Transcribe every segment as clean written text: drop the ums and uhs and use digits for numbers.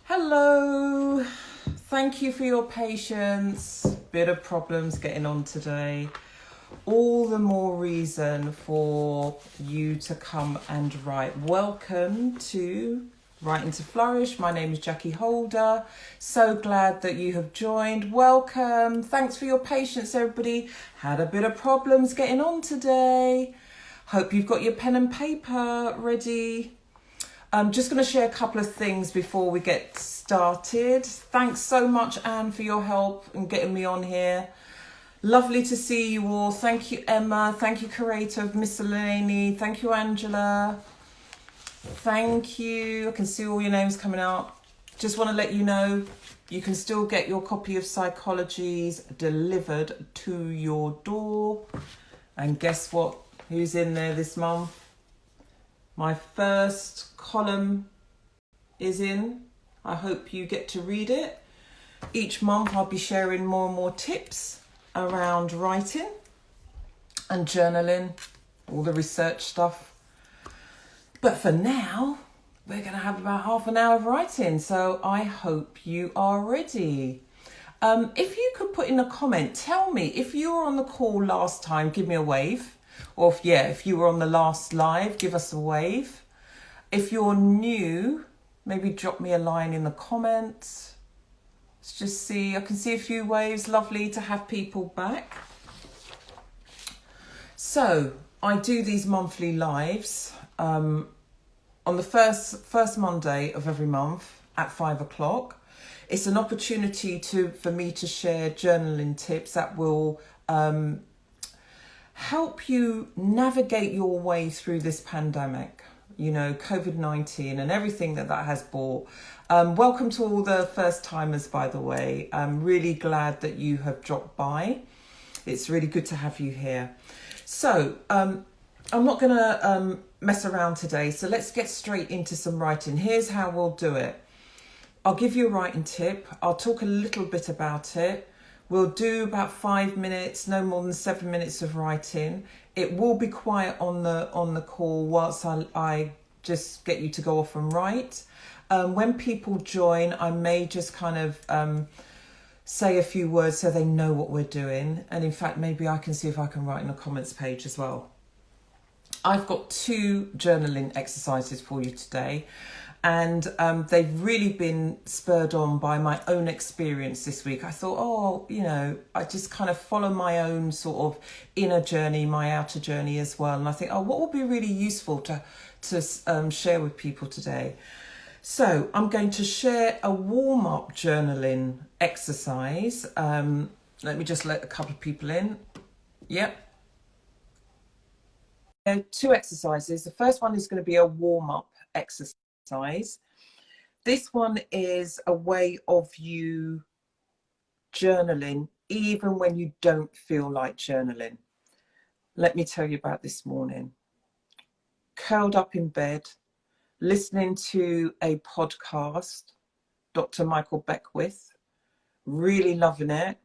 Hello, thank you for your patience. Bit of problems getting on today. All the more reason for you to come and write. Welcome to Writing to Flourish. My name is Jackee Holder. So glad that you have joined. Welcome. Thanks for your patience, everybody. Had a bit of problems getting on today. Hope you've got your pen and paper ready. I'm just going to share a couple of things before we get started. Thanks so much, Anne, for your help and getting me on here. Lovely to see you all. Thank you, Emma. Thank you, curator of Miscellany. Thank you, Angela. Thank you. I can see all your names coming out. Just want to let you know you can still get your copy of Psychologies delivered to your door. And guess what? Who's in there this month? My first column is in. I hope you get to read it. Each month I'll be sharing more and more tips around writing and journaling, all the research stuff. But for now, we're going to have about half an hour of writing, so I hope you are ready. If you could put in a comment, tell me if you were on the call last time, give me a wave. Or if you were on the last live, give us a wave. If you're new, maybe drop me a line in the comments. Let's just see. I can see a few waves. Lovely to have people back. So I do these monthly lives on the first Monday of every month at 5 o'clock. It's an opportunity for me to share journaling tips that will help you navigate your way through this pandemic, COVID-19 and everything that has brought. Welcome to all the first timers, by the way. I'm really glad that you have dropped by. It's really good to have you here. So I'm not going to mess around today. So let's get straight into some writing. Here's how we'll do it. I'll give you a writing tip. I'll talk a little bit about it. We'll do about 5 minutes, no more than 7 minutes of writing. It will be quiet on the call whilst I just get you to go off and write. When people join, I may just kind of say a few words so they know what we're doing. And in fact, maybe I can see if I can write in the comments page as well. I've got 2 journaling exercises for you today. And they've really been spurred on by my own experience this week. I thought, I just kind of follow my own sort of inner journey, my outer journey as well. And I think, what would be really useful to share with people today? So I'm going to share a warm-up journaling exercise. Let me just let a couple of people in. Yep. 2 exercises. The first one is going to be a warm-up exercise. This one is a way of you journaling even when you don't feel like journaling. Let me tell you about this morning. Curled up in bed, listening to a podcast, Dr. Michael Beckwith, really loving it.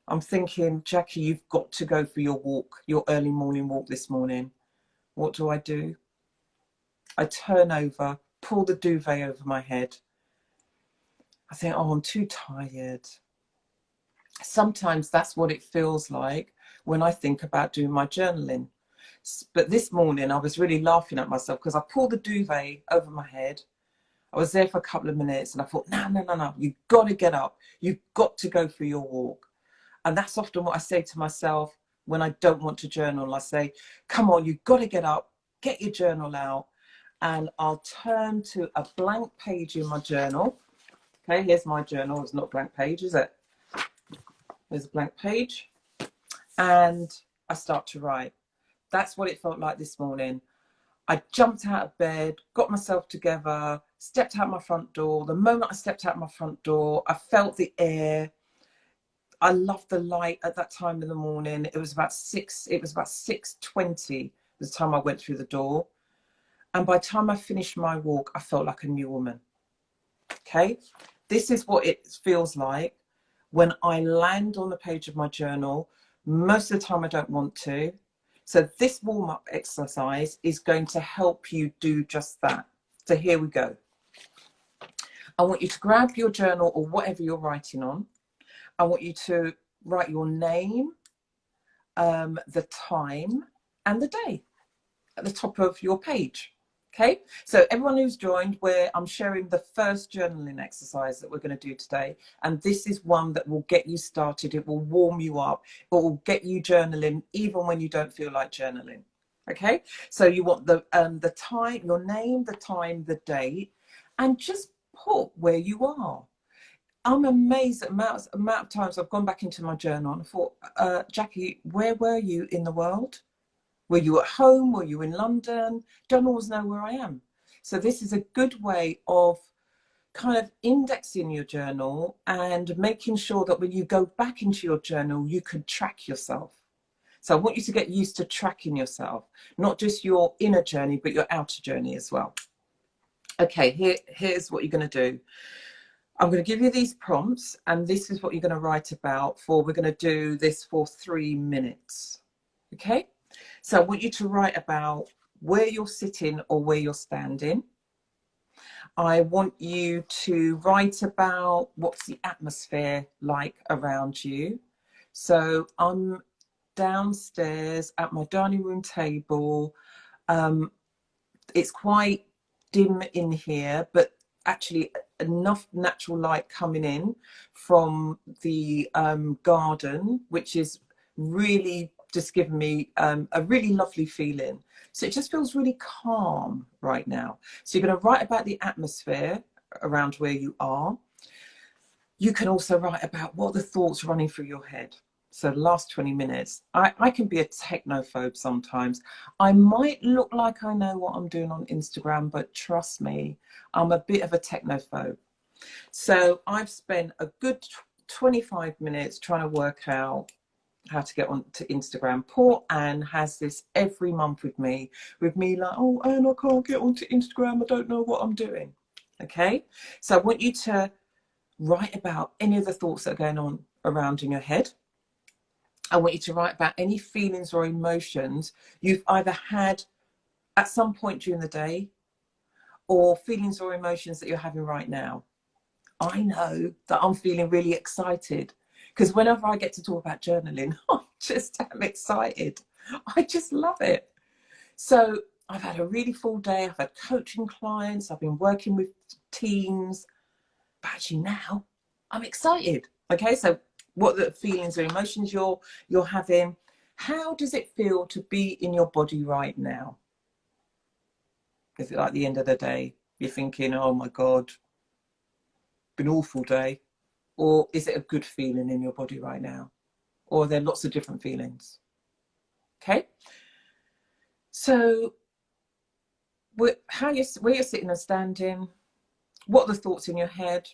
I'm thinking, Jackee, you've got to go for your walk, your early morning walk this morning. What do? I turn over, pull the duvet over my head. I think, I'm too tired. Sometimes that's what it feels like when I think about doing my journaling. But this morning I was really laughing at myself because I pulled the duvet over my head. I was there for a couple of minutes and I thought, no, you've got to get up. You've got to go for your walk. And that's often what I say to myself when I don't want to journal. I say, come on, you've got to get up, get your journal out. And I'll turn to a blank page in my journal. Okay, here's my journal. It's not a blank page, is it? There's a blank page. And I start to write. That's what it felt like this morning. I jumped out of bed, got myself together, stepped out my front door. The moment I stepped out my front door, I felt the air. I loved the light at that time in the morning. It was about 6:20 was the time I went through the door. And by the time I finished my walk, I felt like a new woman. Okay, this is what it feels like when I land on the page of my journal. Most of the time I don't want to. So this warm-up exercise is going to help you do just that. So here we go. I want you to grab your journal or whatever you're writing on. I want you to write your name, the time, and the day at the top of your page. Okay, so everyone who's joined, where I'm sharing the first journaling exercise that we're going to do today, and this is one that will get you started. It will warm you up. It will get you journaling even when you don't feel like journaling. Okay, so you want the time, your name, the time, the date, and just put where you are. I'm amazed at the amount of times I've gone back into my journal and I thought, Jackee, where were you in the world? Were you at home? Were you in London? Don't always know where I am. So this is a good way of kind of indexing your journal and making sure that when you go back into your journal, you can track yourself. So I want you to get used to tracking yourself, not just your inner journey, but your outer journey as well. Okay, here's what you're going to do. I'm going to give you these prompts, and this is what you're going to write about we're going to do this for 3 minutes. Okay, so I want you to write about where you're sitting or where you're standing. I want you to write about what's the atmosphere like around you. So I'm downstairs at my dining room table. It's quite dim in here, but actually enough natural light coming in from the garden, which is really just giving me a really lovely feeling. So it just feels really calm right now. So you're going to write about the atmosphere around where you are. You can also write about what the thoughts running through your head. So the last 20 minutes, I can be a technophobe sometimes. I might look like I know what I'm doing on Instagram, but trust me, I'm a bit of a technophobe. So I've spent a good 25 minutes trying to work out how to get onto Instagram. Poor Anne has this every month with me like, oh, Anne, I can't get onto Instagram. I don't know what I'm doing. Okay, so I want you to write about any of the thoughts that are going on around in your head. I want you to write about any feelings or emotions you've either had at some point during the day or feelings or emotions that you're having right now. I know that I'm feeling really excited because whenever I get to talk about journaling, I just am excited. I just love it. So I've had a really full day. I've had coaching clients. I've been working with teams. But actually now I'm excited. Okay, so what the feelings or emotions you're having? How does it feel to be in your body right now? Is it like the end of the day? You're thinking, oh my God, been an awful day. Or is it a good feeling in your body right now? Or are there lots of different feelings? Okay. So where you're sitting or standing, what are the thoughts in your head?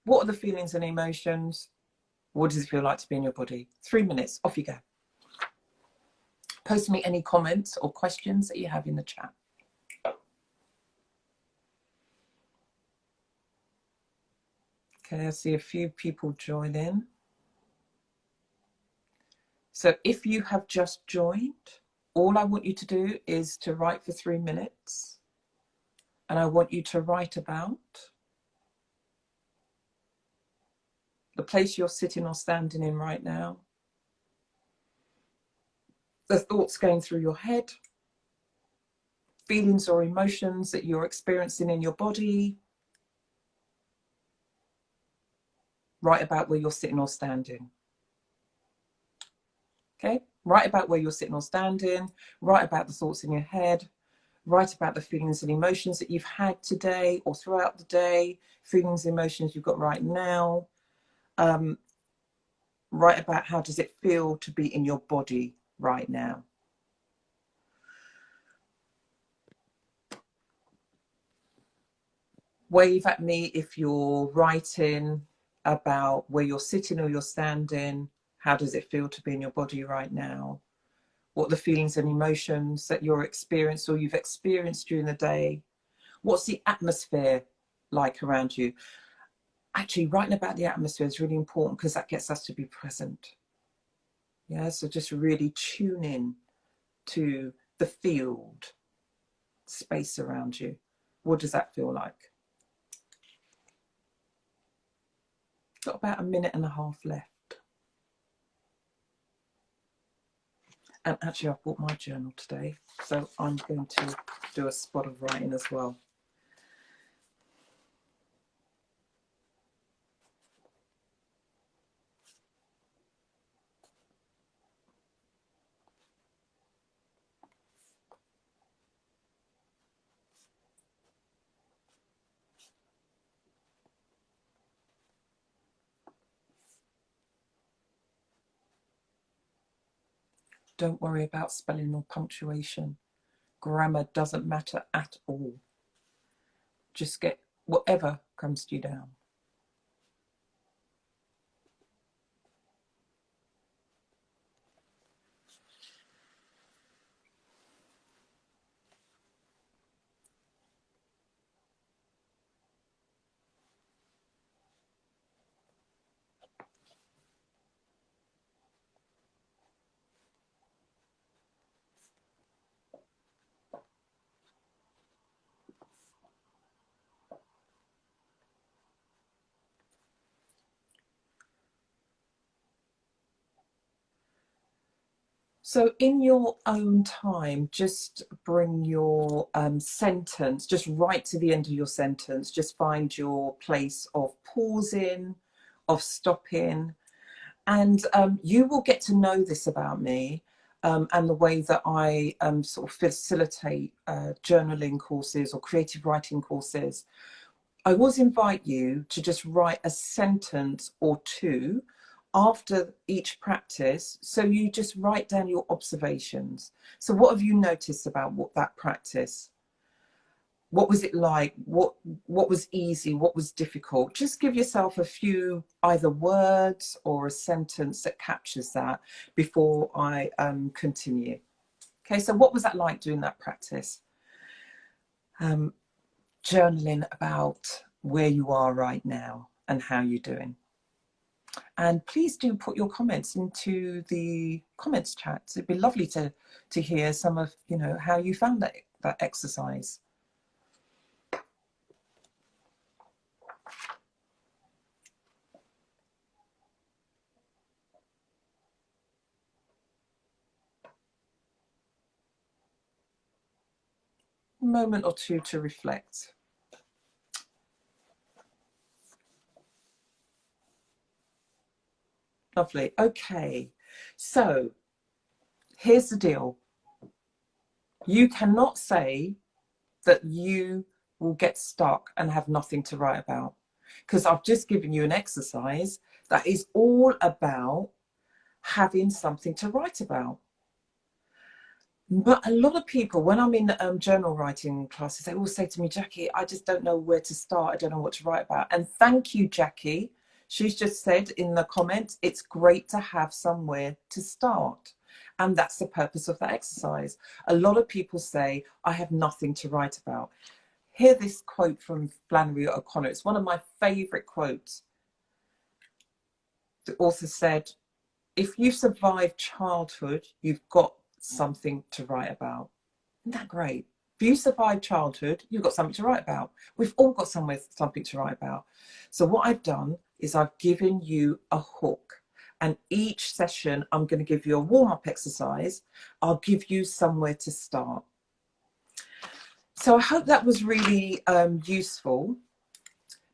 What are the feelings and emotions? What does it feel like to be in your body? 3 minutes, off you go. Post me any comments or questions that you have in the chat. Okay, I see a few people join in. So if you have just joined, all I want you to do is to write for 3 minutes. And I want you to write about the place you're sitting or standing in right now, the thoughts going through your head, feelings or emotions that you're experiencing in your body. Write about where you're sitting or standing. Okay, write about where you're sitting or standing, write about the thoughts in your head, write about the feelings and emotions that you've had today or throughout the day, feelings and emotions you've got right now. Write about how does it feel to be in your body right now. Wave at me if you're writing about where you're sitting or you're standing. How does it feel to be in your body right now? What are the feelings and emotions that you're experiencing or you've experienced during the day? What's the atmosphere like around you? Actually, writing about the atmosphere is really important because that gets us to be present. Yeah, so just really tune in to the field, space around you. What does that feel like? Got about a minute and a half left. And actually, I've brought my journal today, so I'm going to do a spot of writing as well. Don't worry about spelling or punctuation. Grammar doesn't matter at all. Just get whatever comes to you down. So in your own time, just bring your sentence, just right to the end of your sentence, just find your place of pausing, of stopping, and you will get to know this about me and the way that I sort of facilitate journaling courses or creative writing courses. I always invite you to just write a sentence or two after each practice. So you just write down your observations. So what have you noticed about that practice? What was it like? What was easy? What was difficult? Just give yourself a few either words or a sentence that captures that before I continue. Okay, so what was that like doing that practice? Journaling about where you are right now and how you're doing. And please do put your comments into the comments chat. It'd be lovely to hear some of, you know, how you found that exercise. A moment or two to reflect. Lovely. Okay, so here's the deal. You cannot say that you will get stuck and have nothing to write about, because I've just given you an exercise that is all about having something to write about. But a lot of people, when I'm in journal writing classes, they all say to me, Jackee, I just don't know where to start. I don't know what to write about. And thank you, Jackee. She's just said in the comments, it's great to have somewhere to start. And that's the purpose of that exercise. A lot of people say, I have nothing to write about. Hear this quote from Flannery O'Connor. It's one of my favorite quotes. The author said, if you survived childhood, you've got something to write about. Isn't that great? If you survived childhood, you've got something to write about. We've all got something to write about. So what I've done is I've given you a hook, and each session I'm going to give you a warm-up exercise. I'll give you somewhere to start. So I hope that was really useful.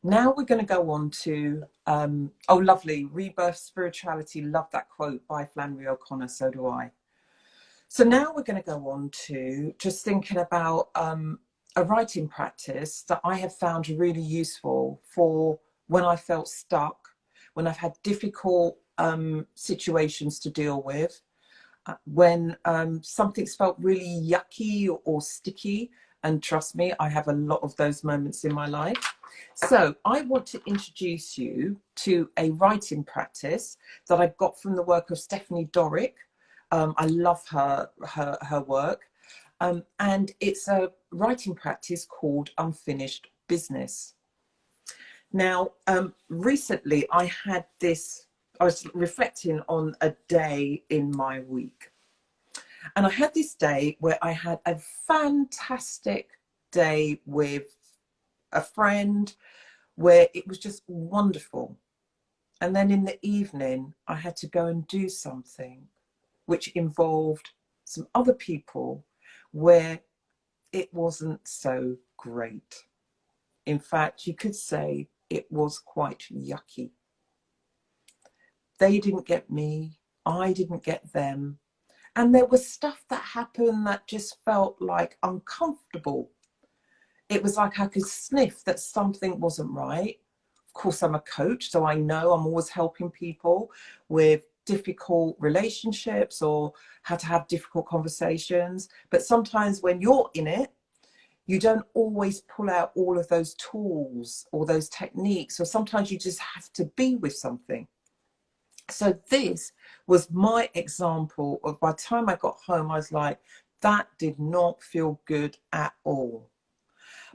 Now we're going to go on to, oh lovely, Rebirth Spirituality. Love that quote by Flannery O'Connor, so do I. So now we're going to go on to just thinking about a writing practice that I have found really useful for when I felt stuck, when I've had difficult situations to deal with, when something's felt really yucky or sticky. And trust me, I have a lot of those moments in my life. So I want to introduce you to a writing practice that I got from the work of Stephanie Dowrick. I love her work. And it's a writing practice called Unfinished Business. Now, recently I was reflecting on a day in my week. And I had this day where I had a fantastic day with a friend where it was just wonderful. And then in the evening, I had to go and do something which involved some other people where it wasn't so great. In fact, you could say it was quite yucky. They didn't get me, I didn't get them. And there was stuff that happened that just felt like uncomfortable. It was like I could sniff that something wasn't right. Of course, I'm a coach, so I know I'm always helping people with difficult relationships or how to have difficult conversations. But sometimes when you're in it, you don't always pull out all of those tools or those techniques, or sometimes you just have to be with something. So this was my example of, by the time I got home, I was like, that did not feel good at all.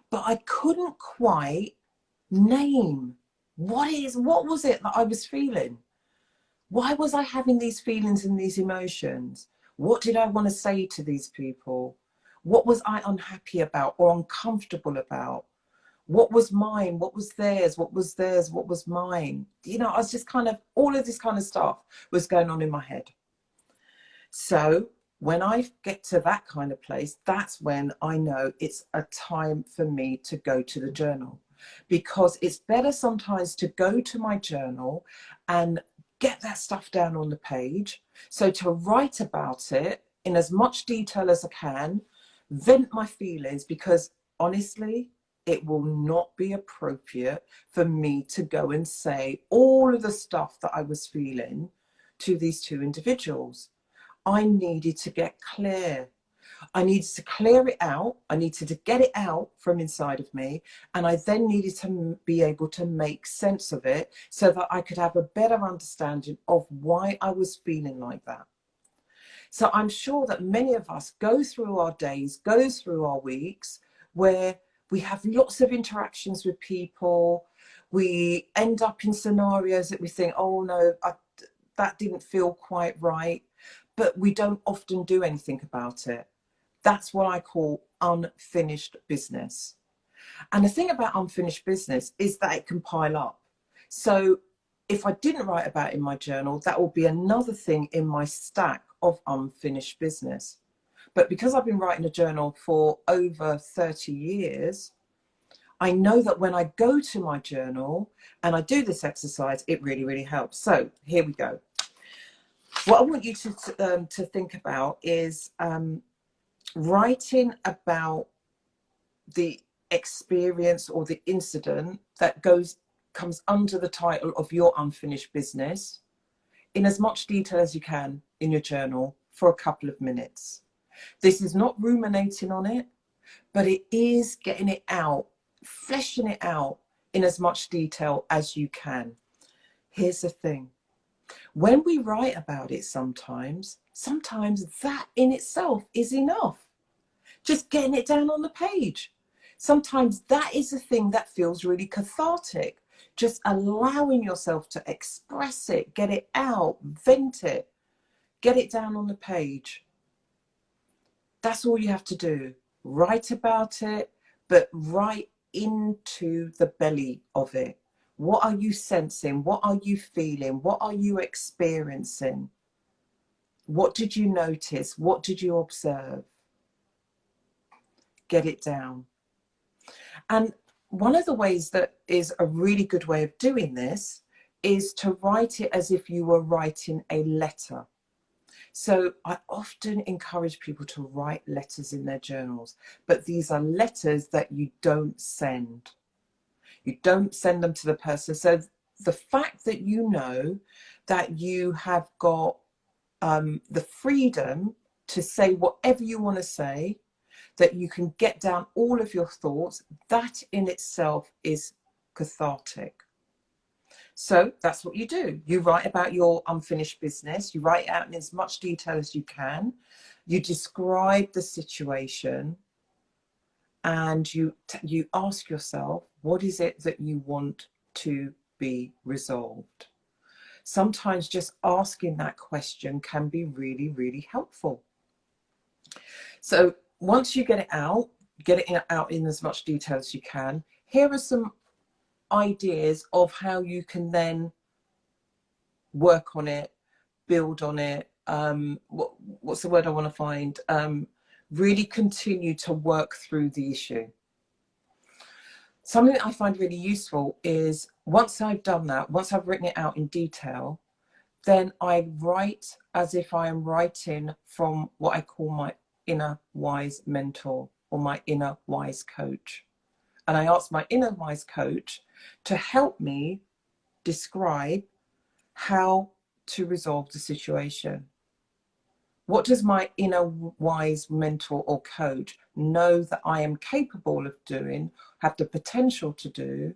But I couldn't quite name what was it that I was feeling? Why was I having these feelings and these emotions? What did I want to say to these people? What was I unhappy about or uncomfortable about? What was mine? What was theirs? What was theirs? What was mine? You know, I was just kind of, all of this kind of stuff was going on in my head. So when I get to that kind of place, that's when I know it's a time for me to go to the journal, because it's better sometimes to go to my journal and get that stuff down on the page. So to write about it in as much detail as I can, vent my feelings, because honestly, it will not be appropriate for me to go and say all of the stuff that I was feeling to these two individuals. I needed to get clear. I needed to clear it out. I needed to get it out from inside of me. And I then needed to be able to make sense of it so that I could have a better understanding of why I was feeling like that. So I'm sure that many of us go through our days, go through our weeks where we have lots of interactions with people. We end up in scenarios that we think, oh no, that didn't feel quite right, but we don't often do anything about it. That's what I call unfinished business. And the thing about unfinished business is that it can pile up. So if I didn't write about it in my journal, that will be another thing in my stack of unfinished business. But because I've been writing a journal for over 30 years, I know that when I go to my journal and I do this exercise, it really, really helps. So here we go. What I want you to think about is writing about the experience or the incident that comes under the title of your unfinished business in as much detail as you can in your journal for a couple of minutes. This is not ruminating on it, but it is getting it out, fleshing it out in as much detail as you can. Here's the thing. When we write about it, sometimes that in itself is enough. Just getting it down on the page. Sometimes that is the thing that feels really cathartic. Just allowing yourself to express it, get it out, vent it, get it down on the page. That's all you have to do. Write about it, but write into the belly of it. What are you sensing? What are you feeling? What are you experiencing? What did you notice? What did you observe? Get it down. And one of the ways that is a really good way of doing this is to write it as if you were writing a letter. So I often encourage people to write letters in their journals, but these are letters that you don't send. You don't send them to the person. So the fact that you know that you have got the freedom to say whatever you want to say, that you can get down all of your thoughts, that in itself is cathartic. So that's what you do. You write about your unfinished business. You write it out in as much detail as you can. You describe the situation, and you ask yourself, what is it that you want to be resolved? Sometimes just asking that question can be really, really helpful. So once you get it out in as much detail as you can, here are some ideas of how you can then work on it, build on it. What's the word I want to find? Really continue to work through the issue. Something that I find really useful is once I've done that, once I've written it out in detail, then I write as if I am writing from what I call my inner wise mentor or my inner wise coach. And I ask my inner wise coach to help me describe how to resolve the situation. What does my inner wise mentor or coach know that I am capable of doing, have the potential to do,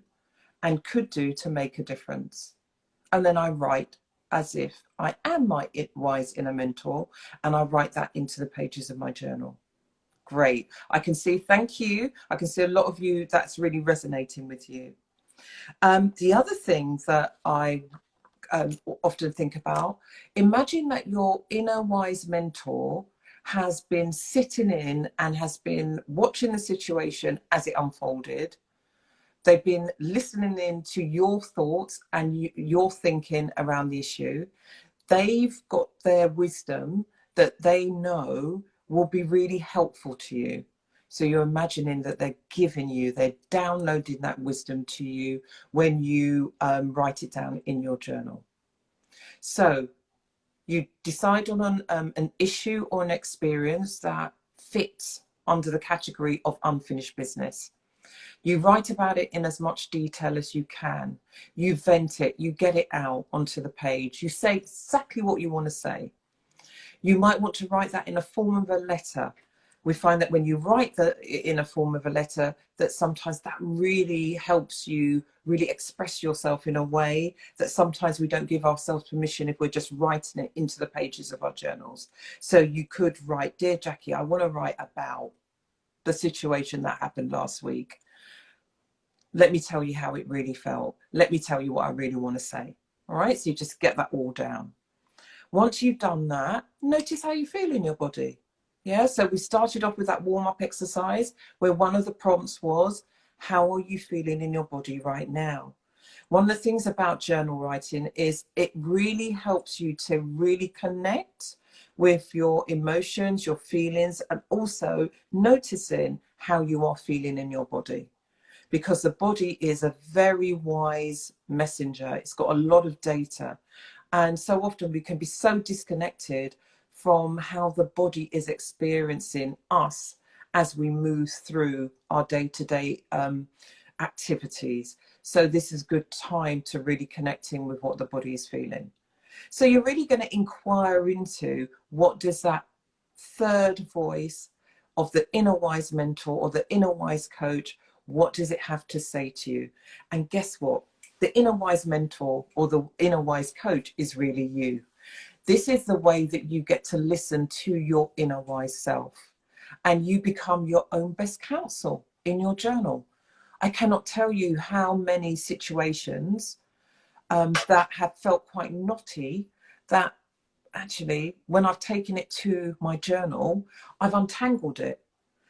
and could do to make a difference? And then I write as if I am my wise inner mentor, and I write that into the pages of my journal. Great. I can see, thank you. I can see a lot of you, that's really resonating with you. The other thing that I often think about, imagine that your inner wise mentor has been sitting in and has been watching the situation as it unfolded. They've been listening in to your thoughts and your thinking around the issue. They've got their wisdom that they know will be really helpful to you. So you're imagining that they're giving you, they're downloading that wisdom to you when you write it down in your journal. So you decide on an issue or an experience that fits under the category of unfinished business. You write about it in as much detail as you can. You vent it, you get it out onto the page. You say exactly what you want to say. You might want to write that in a form of a letter. We find that when you write that in a form of a letter, that sometimes that really helps you really express yourself in a way that sometimes we don't give ourselves permission if we're just writing it into the pages of our journals. So you could write, "Dear Jackee, I want to write about the situation that happened last week. Let me tell you how it really felt. Let me tell you what I really want to say." All right, so you just get that all down. Once you've done that, notice how you feel in your body. Yeah, so we started off with that warm-up exercise where one of the prompts was, how are you feeling in your body right now? One of the things about journal writing is it really helps you to really connect with your emotions, your feelings, and also noticing how you are feeling in your body. Because the body is a very wise messenger. It's got a lot of data. And so often we can be so disconnected from how the body is experiencing us as we move through our day-to-day activities. So this is a good time to really connect in with what the body is feeling. So you're really going to inquire into what does that third voice of the inner wise mentor or the inner wise coach, what does it have to say to you? And guess what? The inner wise mentor or the inner wise coach is really you. This is the way that you get to listen to your inner wise self, and you become your own best counsel in your journal. I cannot tell you how many situations that have felt quite knotty, that actually when I've taken it to my journal, I've untangled it.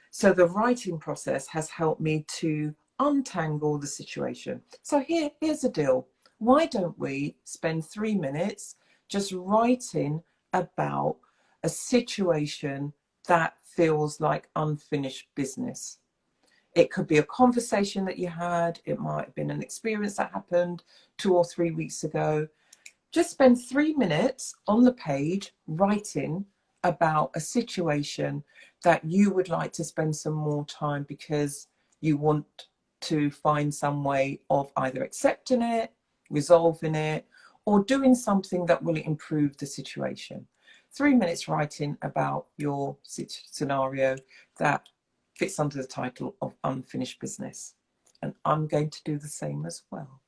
So the writing process has helped me to untangle the situation. So here's the deal. Why don't we spend 3 minutes just writing about a situation that feels like unfinished business? It could be a conversation that you had. It might have been an experience that happened 2 or 3 weeks ago. Just spend 3 minutes on the page writing about a situation that you would like to spend some more time because you want to find some way of either accepting it, resolving it, or doing something that will improve the situation. 3 minutes writing about your scenario that fits under the title of unfinished business. And I'm going to do the same as well.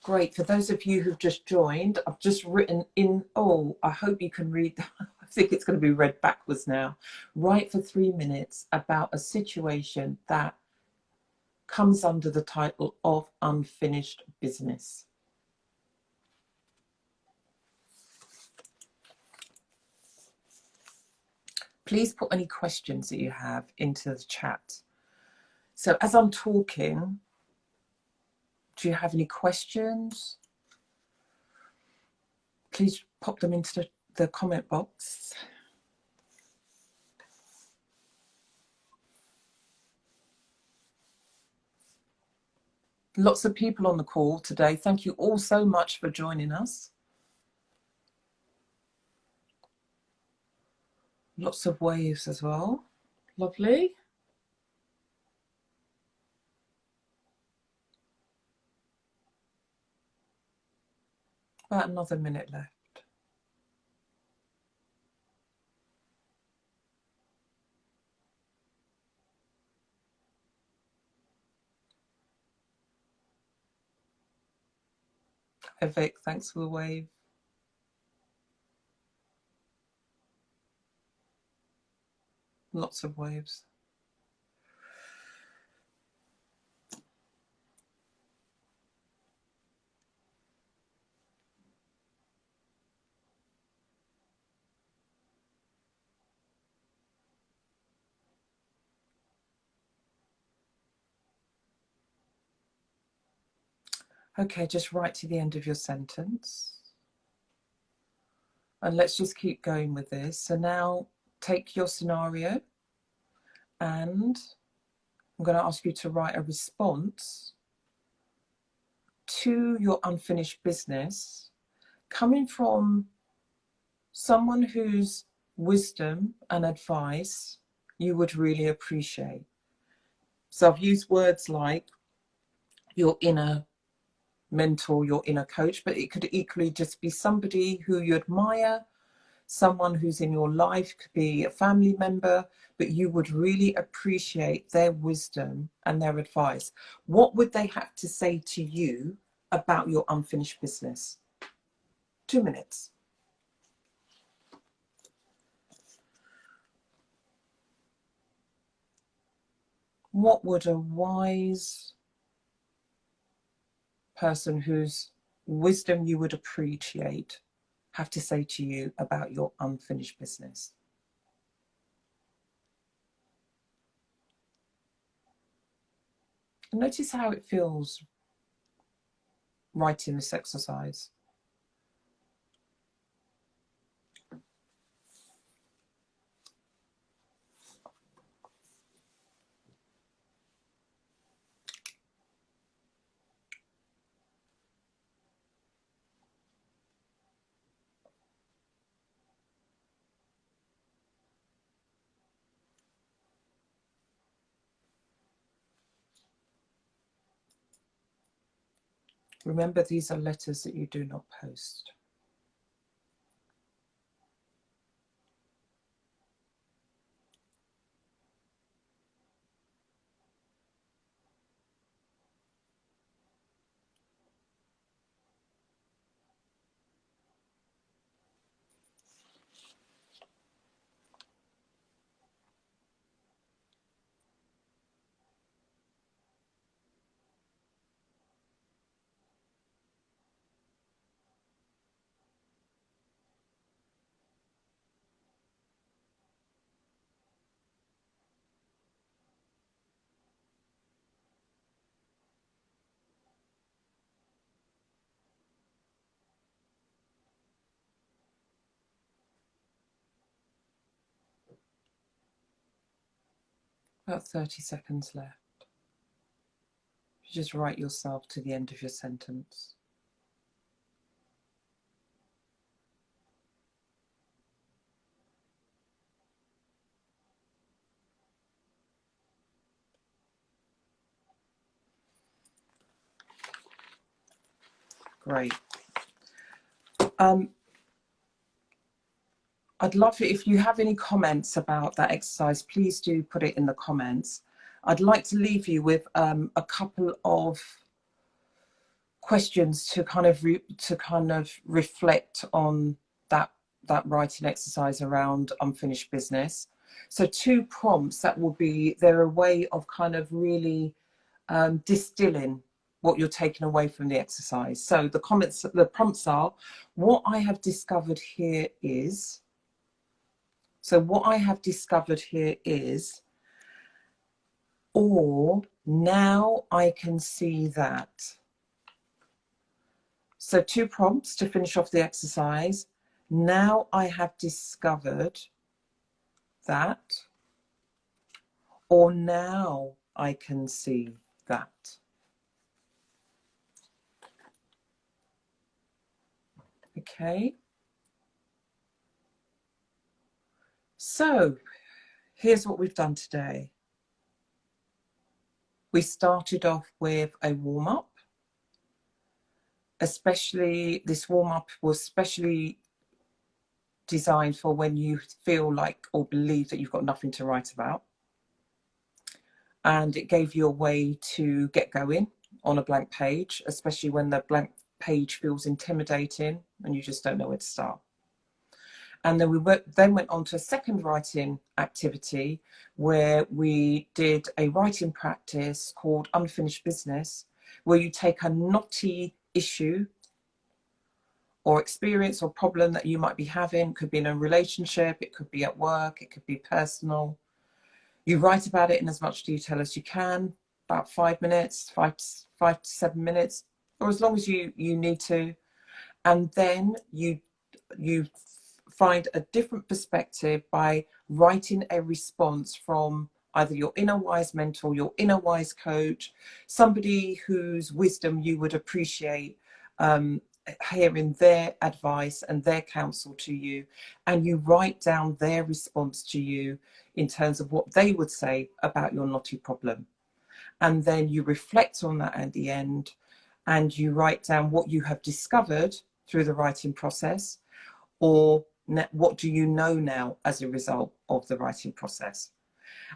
Great. For those of you who've just joined, I've just written in, oh, I hope you can read. I think it's going to be read backwards now. Write for 3 minutes about a situation that comes under the title of unfinished business. Please put any questions that you have into the chat. So as I'm talking, do you have any questions? Please pop them into the comment box. Lots of people on the call today. Thank you all so much for joining us. Lots of waves as well. Lovely. About another minute left. Hi Vic, thanks for the wave. Lots of waves. Okay, just write to the end of your sentence. And let's just keep going with this. So now take your scenario and I'm going to ask you to write a response to your unfinished business coming from someone whose wisdom and advice you would really appreciate. So I've used words like your inner mentor, your inner coach, but it could equally just be somebody who you admire, someone who's in your life, could be a family member, but you would really appreciate their wisdom and their advice. What would they have to say to you about your unfinished business? 2 minutes. What would a wise person whose wisdom you would appreciate have to say to you about your unfinished business? And notice how it feels writing this exercise. Remember, these are letters that you do not post. About 30 seconds left. You just write yourself to the end of your sentence. Great. I'd love it if you have any comments about that exercise, please do put it in the comments. I'd like to leave you with a couple of questions to kind of reflect on that writing exercise around unfinished business. So 2 prompts that will be, they're a way of kind of really distilling what you're taking away from the exercise. So the prompts are, what I have discovered here is, or now I can see that. So 2 prompts to finish off the exercise. Now I have discovered that, or now I can see that. Okay. So here's what we've done today. We started off with a warm-up. Especially, this warm-up was specially designed for when you feel like or believe that you've got nothing to write about. And it gave you a way to get going on a blank page, especially when the blank page feels intimidating and you just don't know where to start. And then we went on to a second writing activity where we did a writing practice called Unfinished Business, where you take a knotty issue or experience or problem that you might be having. It could be in a relationship, it could be at work, it could be personal. You write about it in as much detail as you can, about 5 minutes, 5 to 7 minutes, or as long as you need to. And then you find a different perspective by writing a response from either your inner wise mentor, your inner wise coach, somebody whose wisdom you would appreciate hearing their advice and their counsel to you, and you write down their response to you in terms of what they would say about your knotty problem. And then you reflect on that at the end, and you write down what you have discovered through the writing process, or what do you know now as a result of the writing process.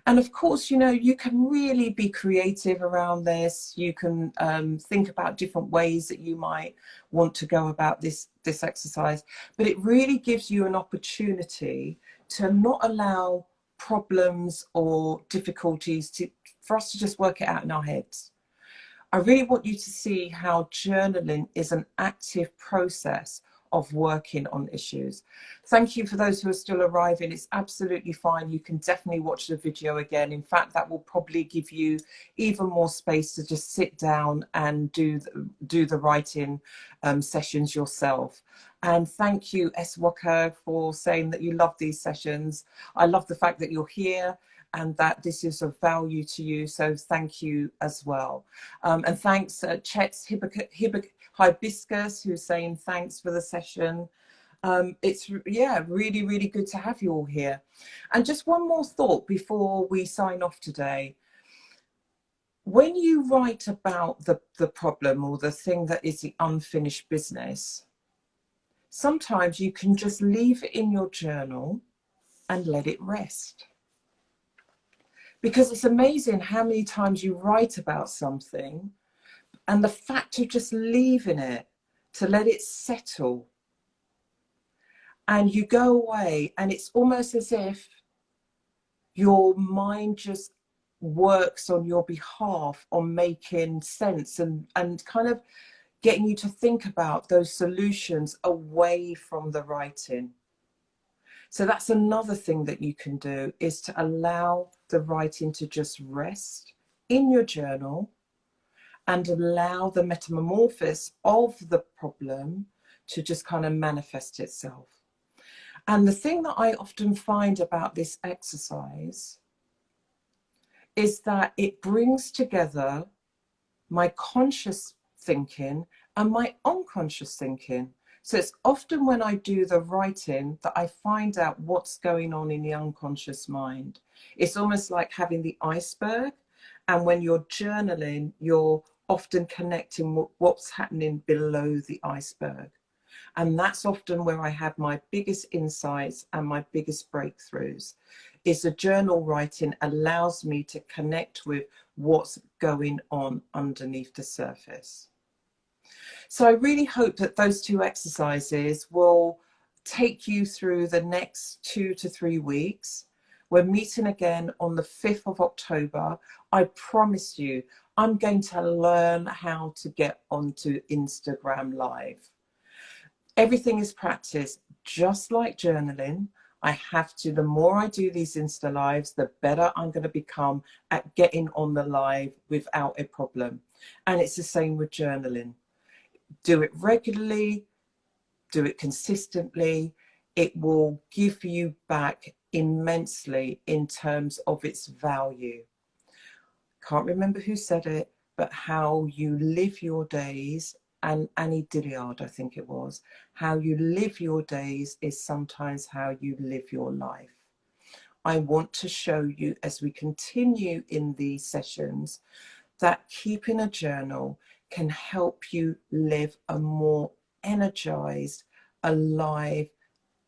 And of course, you know, you can really be creative around this. You can think about different ways that you might want to go about this exercise, but it really gives you an opportunity to not allow problems or difficulties for us to just work it out in our heads. I really want you to see how journaling is an active process of working on issues. Thank you for those who are still arriving. It's absolutely fine. You can definitely watch the video again. In fact, that will probably give you even more space to just sit down and do the writing sessions yourself. And thank you, Eswaka, for saying that you love these sessions. I love the fact that you're here and that this is of value to you. So thank you as well. And thanks, Chet's Hibiscus, who's saying thanks for the session. It's, yeah, really, really good to have you all here. And just one more thought before we sign off today. When you write about the problem or the thing that is the unfinished business, sometimes you can just leave it in your journal and let it rest. Because it's amazing how many times you write about something, and the fact of just leaving it to let it settle, and you go away and it's almost as if your mind just works on your behalf on making sense and kind of getting you to think about those solutions away from the writing. So that's another thing that you can do, is to allow the writing to just rest in your journal and allow the metamorphosis of the problem to just kind of manifest itself. And the thing that I often find about this exercise is that it brings together my conscious thinking and my unconscious thinking. So it's often when I do the writing that I find out what's going on in the unconscious mind. It's almost like having the iceberg, and when you're journaling, you're often connecting what's happening below the iceberg. And that's often where I have my biggest insights and my biggest breakthroughs. Is the journal writing allows me to connect with what's going on underneath the surface. So I really hope that those 2 exercises will take you through the next 2 to 3 weeks. We're meeting again on the 5th of October. I promise you, I'm going to learn how to get onto Instagram Live. Everything is practice, just like journaling. I have to, the more I do these Insta Lives, the better I'm going to become at getting on the live without a problem. And it's the same with journaling. Do it regularly, do it consistently. It will give you back immensely in terms of its value. Can't remember who said it, but how you live your days, and Annie Dillard, I think it was, how you live your days is sometimes how you live your life. I want to show you, as we continue in these sessions, that keeping a journal can help you live a more energized, alive,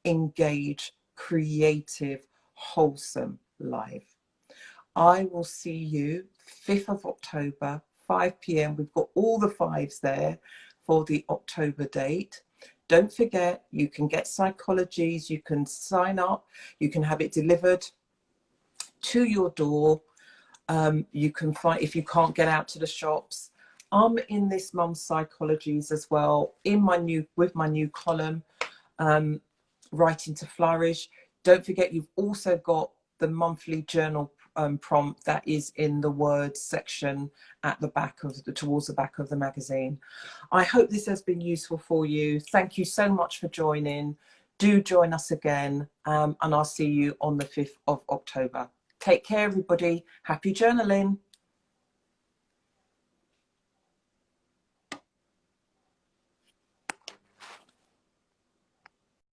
engaged, creative, wholesome life. I will see you 5th of October, 5 p.m. We've got all the 5s there for the October date. Don't forget, you can get Psychologies, you can sign up, you can have it delivered to your door. You can find, if you can't get out to the shops, I'm in this month's Psychologies as well, in my with my new column, Writing to Flourish. Don't forget, you've also got the monthly journal prompt that is in the words section at the back of towards the back of the magazine. I hope this has been useful for you. Thank you so much for joining. Do join us again, and I'll see you on the 5th of October. Take care, everybody. Happy journaling.